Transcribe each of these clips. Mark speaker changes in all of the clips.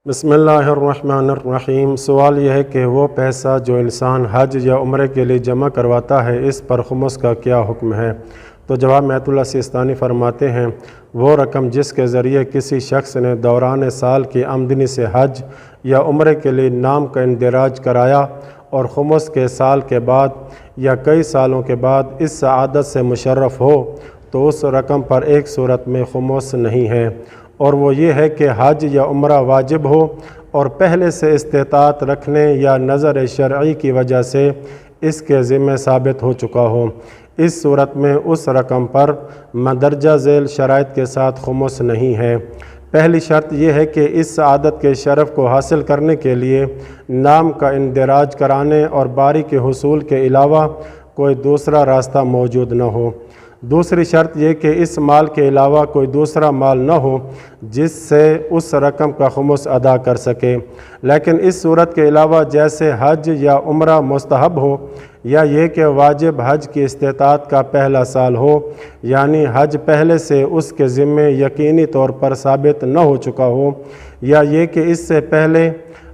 Speaker 1: بسم اللہ الرحمن الرحیم۔ سوال یہ ہے کہ وہ پیسہ جو انسان حج یا عمرے کے لیے جمع کرواتا ہے اس پر خمس کا کیا حکم ہے؟ تو جواب میں اللہ سیستانی فرماتے ہیں، وہ رقم جس کے ذریعے کسی شخص نے دوران سال کی آمدنی سے حج یا عمرے کے لیے نام کا اندراج کرایا اور خمس کے سال کے بعد یا کئی سالوں کے بعد اس سعادت سے مشرف ہو تو اس رقم پر ایک صورت میں خمس نہیں ہے، اور وہ یہ ہے کہ حج یا عمرہ واجب ہو اور پہلے سے استطاعت رکھنے یا نظر شرعی کی وجہ سے اس کے ذمہ ثابت ہو چکا ہو۔ اس صورت میں اس رقم پر مندرجہ ذیل شرائط کے ساتھ خمس نہیں ہے۔ پہلی شرط یہ ہے کہ اس سعادت کے شرف کو حاصل کرنے کے لیے نام کا اندراج کرانے اور باری کے حصول کے علاوہ کوئی دوسرا راستہ موجود نہ ہو۔ دوسری شرط یہ کہ اس مال کے علاوہ کوئی دوسرا مال نہ ہو جس سے اس رقم کا خمس ادا کر سکے، لیکن اس صورت کے علاوہ جیسے حج یا عمرہ مستحب ہو، یا یہ کہ واجب حج کی استطاعت کا پہلا سال ہو، یعنی حج پہلے سے اس کے ذمے یقینی طور پر ثابت نہ ہو چکا ہو، یا یہ کہ اس سے پہلے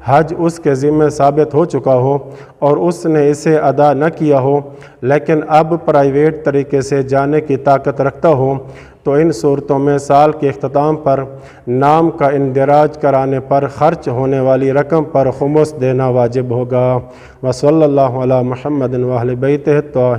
Speaker 1: حج اس کے ذمہ ثابت ہو چکا ہو اور اس نے اسے ادا نہ کیا ہو لیکن اب پرائیویٹ طریقے سے جانے کی طاقت رکھتا ہو، تو ان صورتوں میں سال کے اختتام پر نام کا اندراج کرانے پر خرچ ہونے والی رقم پر خمس دینا واجب ہوگا۔ وصلی اللہ علی محمد و اہل بیتہ الطاہرین۔